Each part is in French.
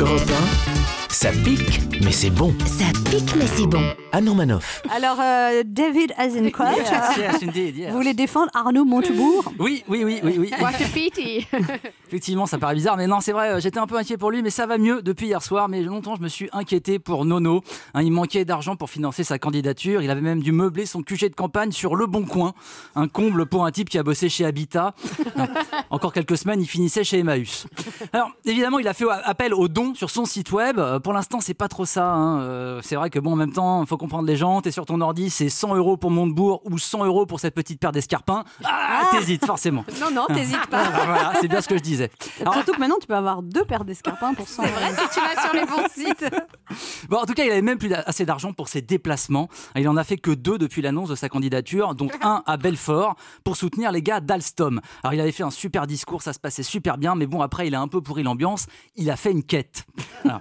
Europe 1, ça pique, mais c'est bon. Ça pique, mais c'est bon. Anne Romanoff. Alors, David Azencourt, Yes, indeed, yes. vous voulez défendre Arnaud Montebourg? Oui. What a pity. Effectivement, ça paraît bizarre, mais non, c'est vrai, j'étais un peu inquiet pour lui, mais ça va mieux depuis hier soir. Mais longtemps, je me suis inquiété pour Nono. Il manquait d'argent pour financer sa candidature. Il avait même dû meubler son QG de campagne sur Le Bon Coin. Un comble pour un type qui a bossé chez Habitat. Encore quelques semaines, il finissait chez Emmaüs. Alors, évidemment, il a fait appel aux dons sur son site web. Pour l'instant, c'est pas trop ça. C'est vrai que bon, en même temps, il faut comprendre les gens. T'es sur ton ordi, c'est 100 € pour Montebourg ou 100 € pour cette petite paire d'escarpins. T'hésites forcément. Non, t'hésites pas. Voilà, c'est bien ce que je disais. Alors, Surtout que maintenant, tu peux avoir 2 paires d'escarpins pour 100 €. C'est vrai, si tu vas sur les bons sites. bon, en tout cas, il avait même plus assez d'argent pour ses déplacements. Il en a fait que 2 depuis l'annonce de sa candidature, dont un à Belfort pour soutenir les gars d'Alstom. Alors, il avait fait un super discours, ça se passait super bien, mais bon, après, il a un peu pourri l'ambiance. Il a fait une quête. Voilà.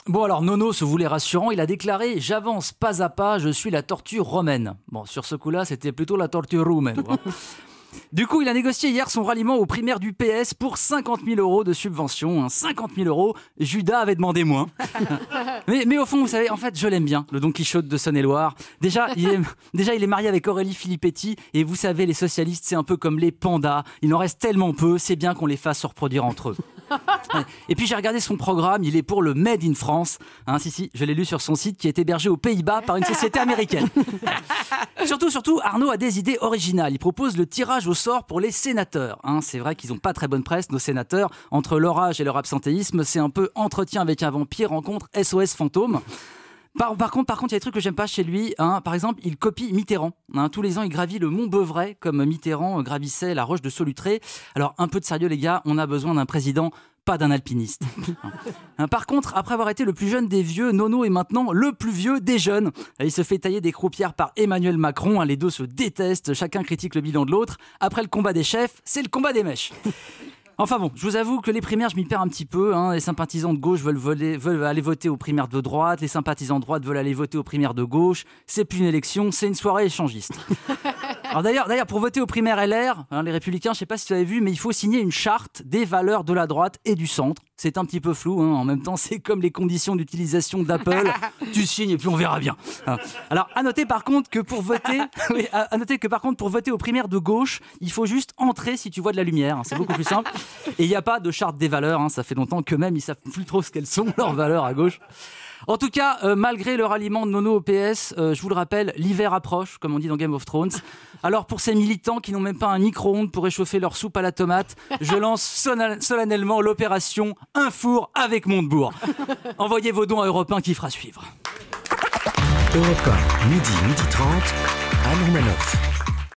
Bon, alors Nono se voulait rassurant, il a déclaré « J'avance pas à pas, je suis la tortue romaine ». Bon, sur ce coup-là, c'était plutôt la tortue roumaine. Du coup, il a négocié hier son ralliement aux primaires du PS pour 50 000 € de subvention. 50 000 €, Judas avait demandé moins. mais au fond, vous savez, en fait, je l'aime bien, le Don Quichotte de Saône-et-Loire. Déjà, il est marié avec Aurélie Filippetti. Et vous savez, les socialistes, c'est un peu comme les pandas. Il en reste tellement peu, c'est bien qu'on les fasse se reproduire entre eux. Et puis j'ai regardé son programme, il est pour le Made in France. Si, je l'ai lu sur son site qui est hébergé aux Pays-Bas par une société américaine. Surtout, Arnaud a des idées originales. Il propose le tirage au sort pour les sénateurs. C'est vrai qu'ils n'ont pas très bonne presse, nos sénateurs. Entre leur âge et leur absentéisme, c'est un peu entretien avec un vampire, rencontre SOS fantôme. Par contre, il y a des trucs que j'aime pas chez lui. Par exemple, il copie Mitterrand. Tous les ans, il gravit le Mont Beuvray comme Mitterrand gravissait la roche de Solutré. Alors, un peu de sérieux, les gars, on a besoin d'un président, pas d'un alpiniste. Par contre, après avoir été le plus jeune des vieux, Nono est maintenant le plus vieux des jeunes. Il se fait tailler des croupières par Emmanuel Macron. Les deux se détestent, chacun critique le bilan de l'autre. Après le combat des chefs, c'est le combat des mèches. Enfin bon, je vous avoue que les primaires, je m'y perds un petit peu. Les sympathisants de gauche veulent aller voter aux primaires de droite. Les sympathisants de droite veulent aller voter aux primaires de gauche. C'est plus une élection, c'est une soirée échangiste. Alors d'ailleurs, pour voter aux primaires LR, les Républicains, je ne sais pas si tu avais vu, mais il faut signer une charte des valeurs de la droite et du centre. C'est un petit peu flou, en même temps, c'est comme les conditions d'utilisation d'Apple. Tu signes et puis on verra bien. Alors, à noter par contre que pour voter, pour voter aux primaires de gauche, il faut juste entrer si tu vois de la lumière. C'est beaucoup plus simple. Et il n'y a pas de charte des valeurs. Ça fait longtemps qu'eux-mêmes, ils ne savent plus trop ce qu'elles sont, leurs valeurs à gauche. En tout cas, malgré le ralliement de Nono au PS, je vous le rappelle, l'hiver approche, comme on dit dans Game of Thrones. Alors pour ces militants qui n'ont même pas un micro-ondes pour réchauffer leur soupe à la tomate, je lance solennellement l'opération Un four avec Montebourg. Envoyez vos dons à Europe 1 qui fera suivre. Europe 1, midi 30, Anne Romanoff.